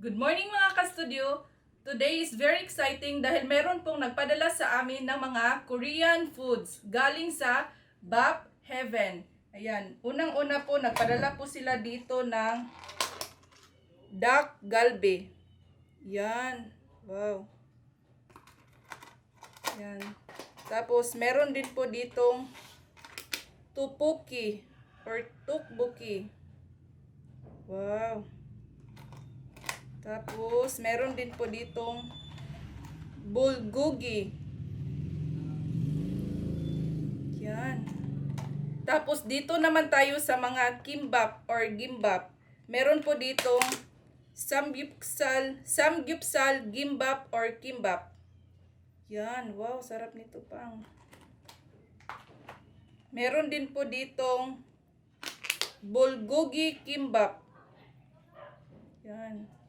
Good morning mga ka-studio! Today is very exciting dahil meron pong nagpadala sa amin ng mga Korean foods galing sa BAP Heaven. Ayan, unang-una po nagpadala po sila dito ng duck galbi. Yan, wow. Yan. Tapos meron din po ditong tupuki or tukbuki. Wow. Tapos, meron din po ditong bulgogi. Yan. Tapos, dito naman tayo sa mga kimbap or gimbap. Meron po ditong samgyupsal, gimbap or kimbap. Yan. Wow, sarap nito pang. Meron din po ditong bulgogi kimbap. Yan.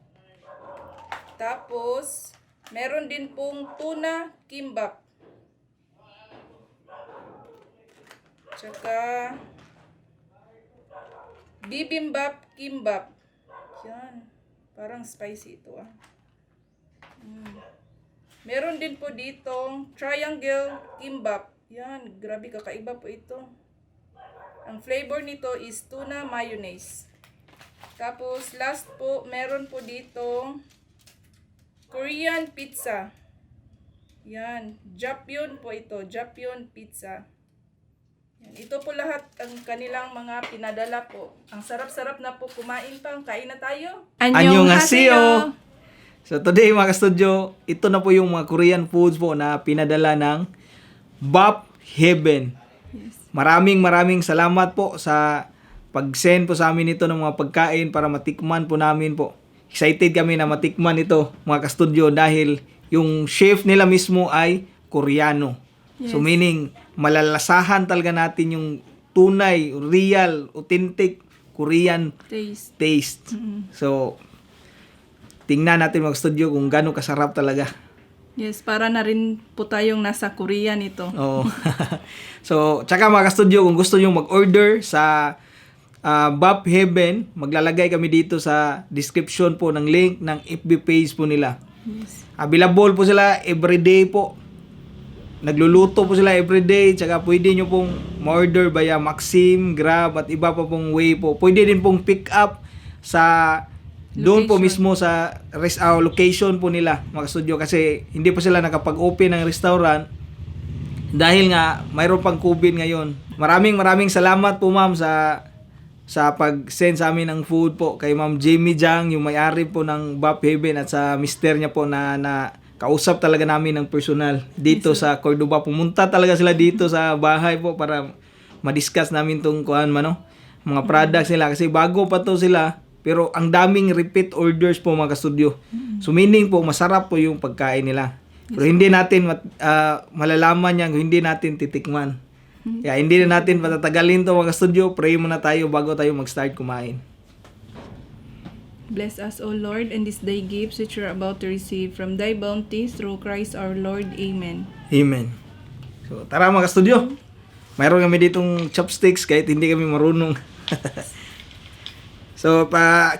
Tapos, meron din pong tuna kimbap. Tsaka, bibimbap kimbap. Yan. Parang spicy ito ah. Meron din po ditong triangle kimbap. Yan. Grabe kakaiba po ito. Ang flavor nito is tuna mayonnaise. Tapos, last po, meron po ditong Korean pizza. Yan. Japyeon po ito. Japyeon pizza. Yan. Ito po lahat ang kanilang mga pinadala po. Ang sarap-sarap na po kumain pang. Kain na tayo. Annyeonghaseyo! So today mga ka-studio, ito na po yung mga Korean foods po na pinadala ng BAP Heaven. Yes. Maraming salamat po sa pag-send po sa amin ito ng mga pagkain para matikman po namin po. Excited kami na matikman ito mga ka-studio dahil yung chef nila mismo ay Koreano. Yes. So meaning malalasahan talaga natin yung tunay, real, authentic Korean taste. So tingnan natin mga studio kung gaano kasarap talaga. Yes, para na rin po tayong nasa Korea nito. Oo. So, tsaka mga ka-studio, kung gusto nyo mag-order sa BAP Heaven, maglalagay kami dito sa description po ng link ng FB page po nila. Yes. Available po sila everyday po. Nagluluto po sila everyday. Tsaka pwede nyo pong ma-order via Maxim, Grab at iba pa pong way po. Pwede din pong pick up sa doon po mismo sa location po nila mga studio kasi hindi pa sila nakapag-open ng restaurant dahil nga mayroon pang COVID ngayon. Maraming salamat po ma'am sa pag-send sa amin ng food po kay Ma'am Jamie Jang, yung may-ari po ng BAP Heaven at sa mister niya po na kausap talaga namin ng personal dito sa Cordoba. Pumunta talaga sila dito sa bahay po para ma-discuss namin tong mga products nila kasi bago pa to sila. Pero ang daming repeat orders po mga ka-studio. So meaning po masarap po yung pagkain nila. Pero hindi natin malalaman yan kung hindi natin titikman. Kaya hindi na natin patatagalin to mga ka-studio. Pray muna tayo bago tayo mag-start kumain. Bless us, O Lord, and this day gifts which we are about to receive from thy bounty through Christ our Lord. Amen. Amen. So tara mga ka-studio. Mayroon kami ditong chopsticks kahit hindi kami marunong. So,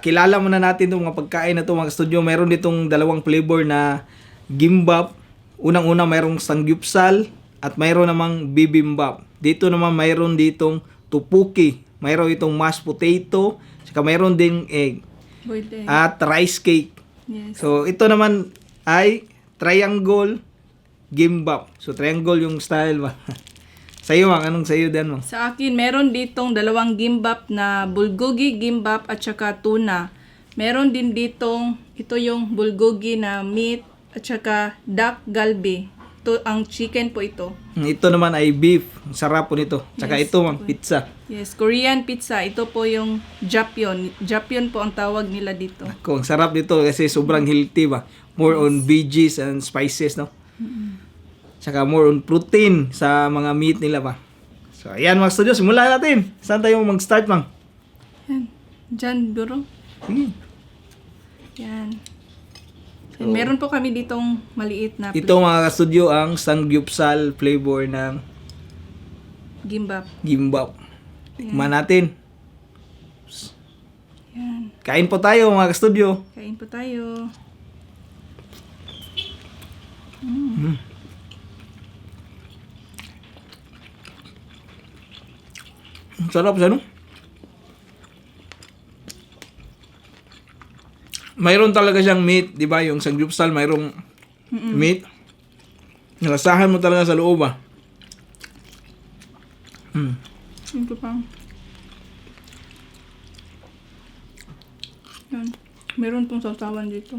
kilala muna natin itong mga pagkain na ito mga studio. Mayroon ditong dalawang flavor na gimbap. Unang-una mayroong sangyupsal at mayroon namang bibimbap. Dito naman mayroon ditong tupuki. Mayroon itong mashed potato. Saka mayroon ding egg. At rice cake. Yes. So, ito naman ay triangle gimbap. So, triangle yung style ba? Sa'yo, Mang. Anong sa'yo din, Mang? Sa akin, meron ditong dalawang gimbap na bulgogi gimbap at saka tuna. Meron din ditong, ito yung bulgogi na meat at saka duck galbi. Ito, ang chicken po ito. Ito naman ay beef. Sarap po nito. Tsaka Yes, ito, Mang, pizza. Yes, Korean pizza. Ito po yung japyeon. Japyeon po ang tawag nila dito. Ako, ang sarap dito kasi sobrang healthy ba. More on veggies and spices, no? Tsaka more on protein sa mga meat nila ba. So, ayan mga studio, simulan natin. Saan tayo mag-start, Mang? Yan. Diyan, duro. Sige. Yan. And meron po kami ditong maliit na Ito mga studio ang sangyupsal flavor ng gimbap. gimbap. Tikman natin. Yan. Kain po tayo mga ka-studio. Kain po tayo. Sarap siya, no? Mayroon talaga siyang meat, di ba? Yung sanggupsal, mayroong meat. Nalasahan mo talaga sa loob, ah. Ito pa. Yan. Meron pong sausawan dito.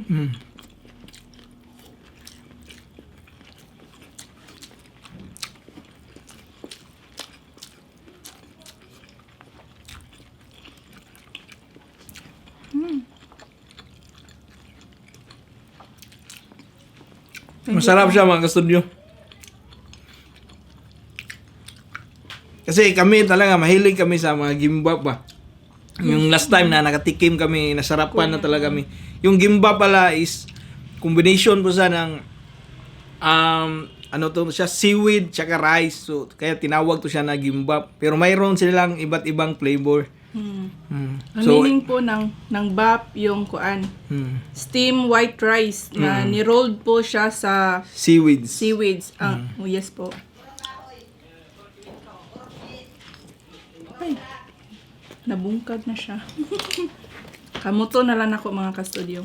Masarap siya mga ka-studio. Kasi kami talaga, mahilig kami sa mga gimbap ba. Yung last time na nakatikim kami, nasarapan na talaga kami. Yung gimbap pala is combination po sa ng ano to siya, seaweed tsaka rice. So kaya tinawag to siya na gimbap. Pero mayroon silang iba't ibang flavor. Ang So, meaning po ng BAP yung kuan. Steam white rice na ni-rolled po siya sa seaweeds. seaweeds. Oh yes po. Ay, nabungkag na siya. Kamuto na lang ako mga ka-studio.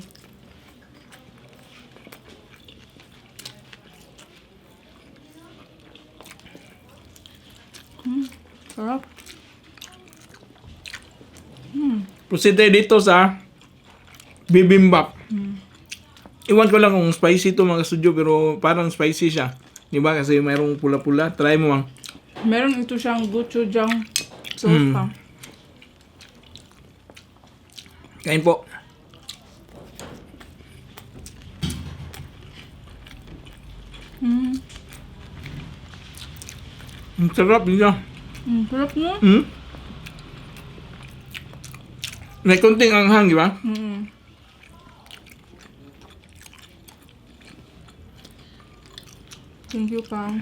Sarap. Proceed tayo dito sa bibimbap. Iwan ko lang kung spicy to mga studio, pero parang spicy siya. Di ba? Kasi mayroong pula-pula. Try mo mang. Meron ito siyang gochujang sauce pa. Kain po. Ang sarap niya. Sarap no? May konting anghang, di ba? Thank you, Pang.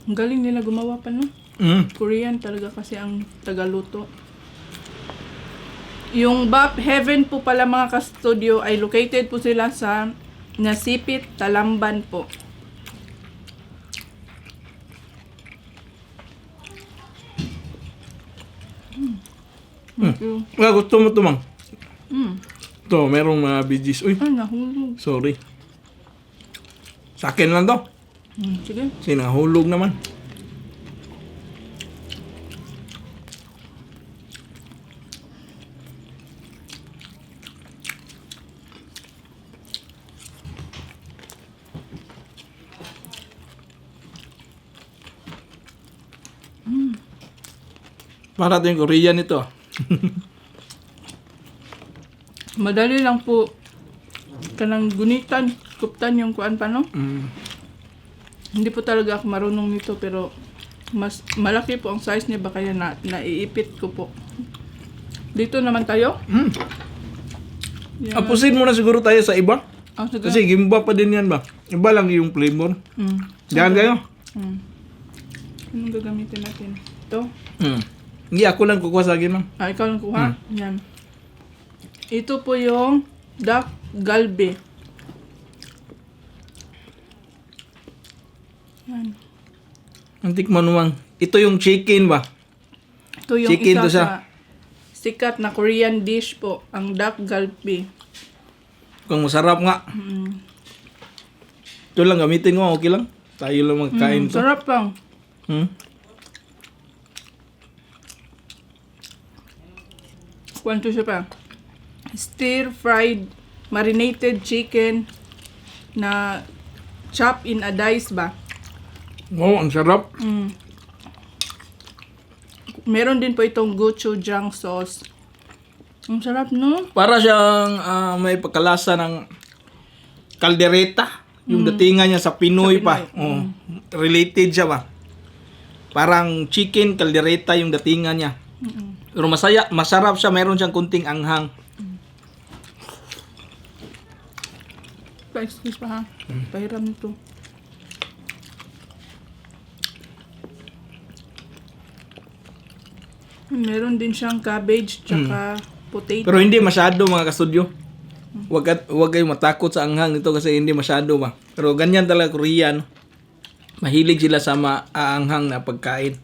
Ang galing nila gumawa pa, no? Korean talaga kasi ang tagaluto. Yung BAP Heaven po pala mga ka-studio ay located po sila sa Nasipit, Talamban po. Thank you. Gusto mo ito, mang? Mm. Ito, merong mga bigis. Uy, Ay, nahulog. sorry. Sa akin lang to. Sige. Sinahulog naman. Para ito yung Korean ito. Madali lang po kanang gunitan, kuptan yung kuan pa, no? Hindi po talaga ako marunong nito pero mas malaki po ang size niya ba kaya naiipit ko po. Dito naman tayo. Yan. Apusin mo na siguro tayo sa iba. Sige. Kasi gimba pa din yan ba? Iba lang yung flavor. Diyan kayo. Anong gagamitin natin? Ito? Hindi, ako lang kukuha sa akin. Ikaw lang kuha? Yan. Ito po yung duck galbi. Yan. Antik manuang. Ito yung chicken ba? Ito yung Chicken isa to siya. sa sikat na Korean dish po, ang duck galbi. Kung masarap nga. Ito lang gamitin mo, okay lang. Tayo lang magkain to. Sarap lang. Kwanto siya pa. Stir-fried marinated chicken na chop in a dice ba? Wow, ang sarap. Meron din po itong gochujang sauce. Ang sarap, no? Para siyang may pagkalasa ng kaldereta. Yung datingan niya sa Pinoy, pa. Oh, related siya ba? Parang chicken kaldereta yung datingan niya. Pero masarap siya. Meron siyang kunting anghang. Pa-excuse pa ha. Pahiram nito. Meron din siyang cabbage tsaka potato. Pero hindi masyado mga kastudyo. Huwag kayong matakot sa anghang nito kasi hindi masyado ba. Pero ganyan talaga Korean. Mahilig sila sa maaanghang na pagkain.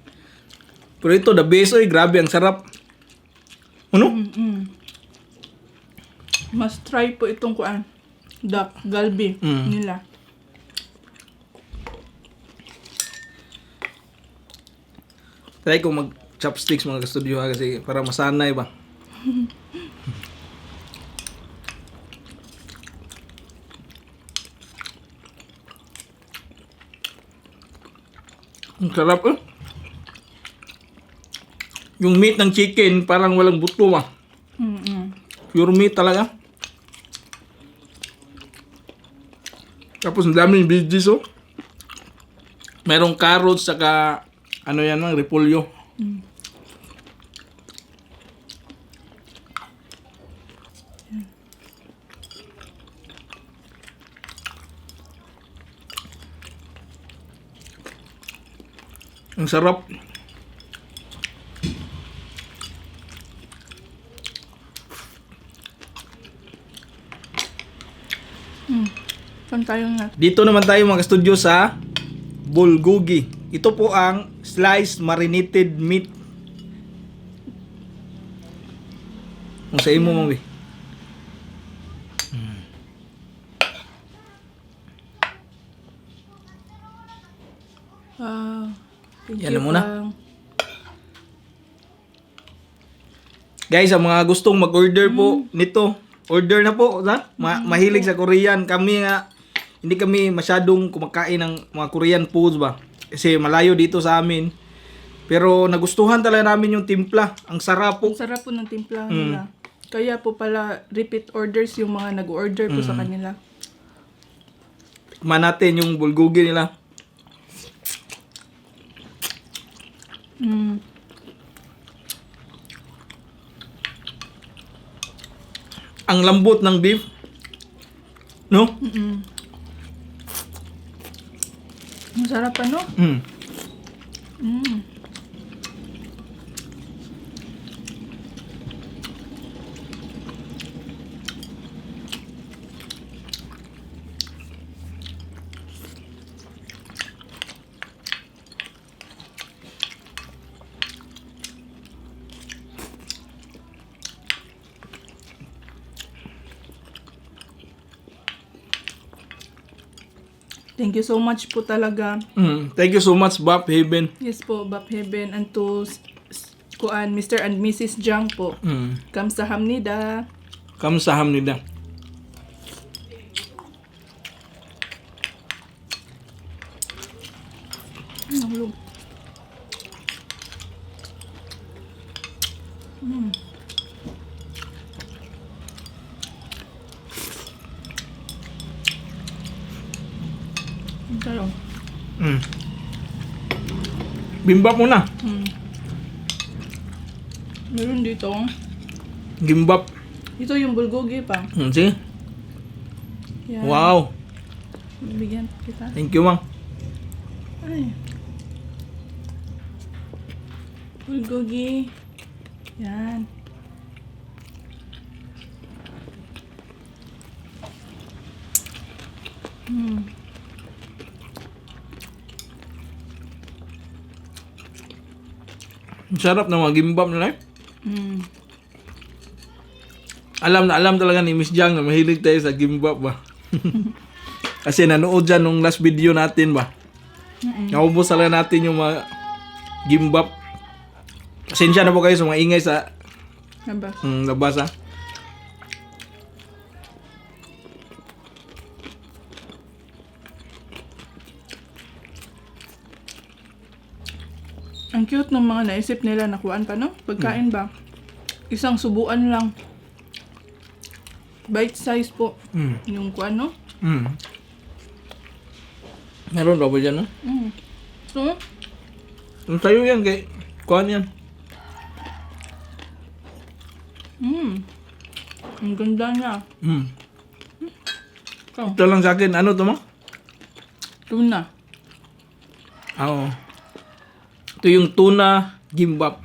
Pero ito, the best, oy, grabe, ang sarap. Ano? Must try po itong kuan. Duck galbi nila. Try ko mag-chopsticks mga kastudyo kasi para masanay ba. Ang sarap eh. Yung meat ng chicken parang walang buto ba. Pure meat talaga. Tapos ang daming veggies oh. Merong carrots saka ano yan mang repolyo. Ang sarap. Saan tayo na? Dito naman tayo mga studio sa bulgogi. Ito po ang sliced marinated meat. Kung sa imo mong Thank Yan you, na muna. Pang. Guys, ang mga gustong mag-order po nito, order na po. Mahilig sa Korean. Kami nga, hindi kami masyadong kumakain ng mga Korean foods ba. Kasi malayo dito sa amin. Pero nagustuhan talaga namin yung timpla. Ang sarap po. Ang sarap po ng timpla nila. Kaya po pala repeat orders yung mga nag-order po sa kanila. Tikman natin yung bulgogi nila. Ang lambot ng beef. No? Ang sarap ano? Thank you so much po talaga. Thank you so much, BAP Heaven. Yes po, Bap Heaven and to kuan Mr. and Mrs. Jang po. Kamsahamnida. Kamsahamnida. Nahulog. Sarap. Bimbap muna. Meron dito. Gimbap. Ito yung bulgogi pa. Sige. Yan. Wow. Bigyan kita. Thank you, Mang. Ay. Bulgogi. Yan. Ang sarap ng mga gimbap nila. Alam na alam talaga ni Miss Jang na mahilig tayo sa gimbap ba. Kasi nanood dyan nung last video natin ba. Naubos talaga natin yung mga gimbap. Pasensya na po kayo sa mga ingay sa Labas. labas ha. Ang cute ng mga naisip nila na kuhaan pa, no? Pagkain ba? Isang subuan lang. Bite size po. Yung kuhaan, no? Meron ba dyan no? So, Ang tayo yan kay kuhan yan. ang ganda niya. So, Ito lang sa akin. Ano to mo? tuna. Oo. Ito yung tuna gimbap.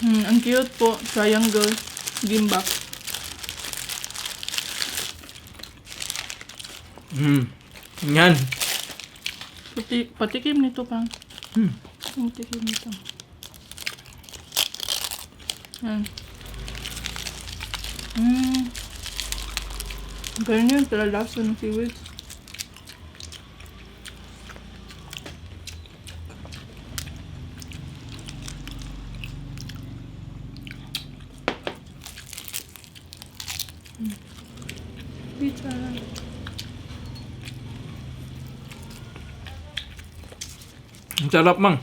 Ang cute po. Triangle gimbap. Yan. Patikim nito pang. Patikim nito. Yan. Ganyan talaga lasa ng seaweed. Pizza. Ang sarap, mang.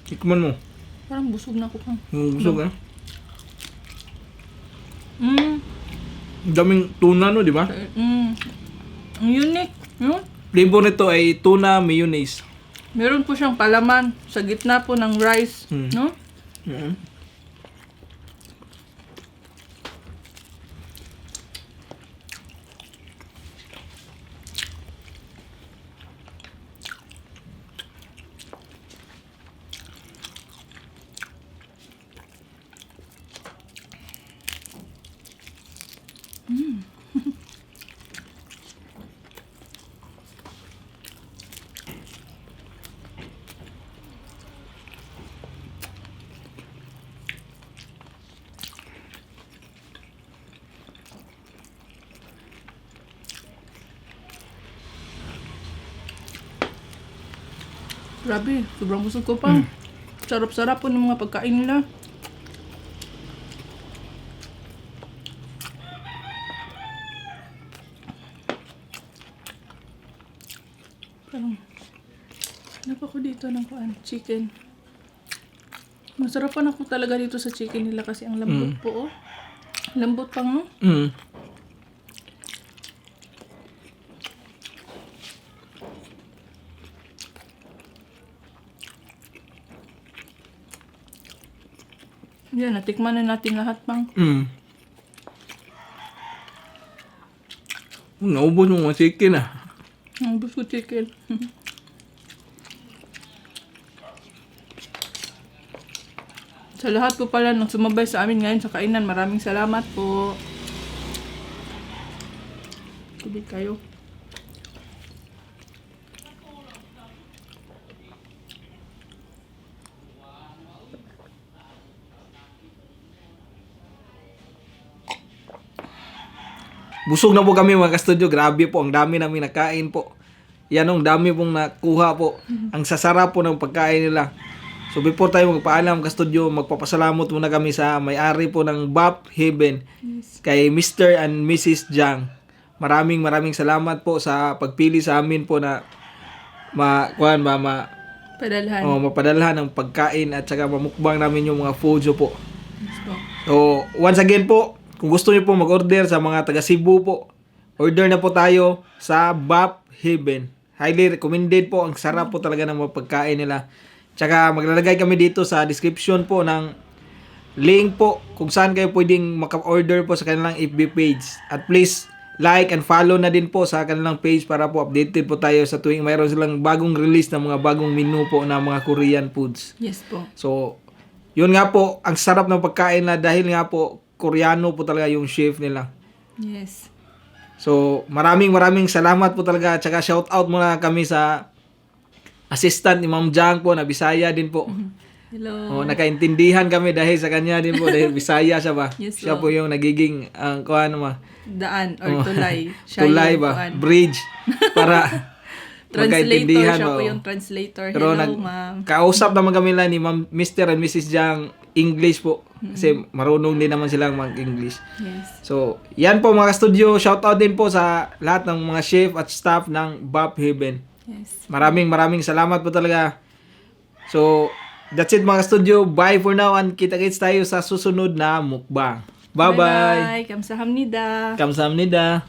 Tikman mo. Parang busog na ako pang. Busog, ah. Ang daming tuna, no, di ba? Ang unique. Yun. Flavor nito ay tuna mayonnaise. Meron po siyang palaman sa gitna po ng rice. No? Grabe, sobrang busog ko pa. Sarap-sarap po ng mga pagkain nila. Parang, hanap ako dito ng chicken. Masarapan ako talaga dito sa chicken nila kasi ang lambot po, oh. Lambot pang, no? Yan, natikman na natin lahat, pang. Naubos mo mga chicken, ah. Naubos ko chicken. Sa lahat po pala ng sumabay sa amin ngayon sa kainan, maraming salamat po. Tubig kayo. Busog na po kami mga ka-studio. Grabe po, ang dami namin nakain po. Yan ang dami pong nakuha po. Ang sasarap po ng pagkain nila. So before tayo magpaalam ka-studio, magpapasalamat muna kami sa may-ari po ng BAP Heaven. Kay Mr. and Mrs. Jang. Maraming salamat po sa pagpili sa amin po na mapadalhan ng pagkain at saka mamukbang namin yung mga foods po. So once again po, kung gusto niyo po mag-order sa mga taga Cebu po, order na po tayo sa BAP Heaven. Highly recommended po. Ang sarap po talaga ng mga pagkain nila. Tsaka maglalagay kami dito sa description po ng link po kung saan kayo pwedeng maka-order po sa kanilang FB page. At please like and follow na din po sa kanilang page para po updated po tayo sa tuwing mayroon silang bagong release ng mga bagong menu po ng mga Korean foods. Yes po. So, yun nga po, ang sarap ng pagkain na dahil nga po Koreano po talaga yung chef nila. Yes. So, maraming salamat po talaga. Tsaka shout out muna kami sa assistant ni Ma'am Jang po na Bisaya din po. Hello. Nakaintindihan kami dahil sa kanya din po dahil Bisaya siya ba? Yes, siya po yung nagiging daan or tulay. Tulay ba? Bridge para translator siya po yung translator. Pero hello, ma'am. Kausap naman kami lang ni Mr. and Mrs. Jang English po. Kasi marunong din naman silang mag-English. Yes. So, yan po mga studio. Shout out din po sa lahat ng mga chef at staff ng BAP Heaven. Yes. Maraming salamat po talaga. So, that's it mga studio. Bye for now and kita-kits tayo sa susunod na mukbang. Bye-bye. Kamsahamnida. Kamsahamnida.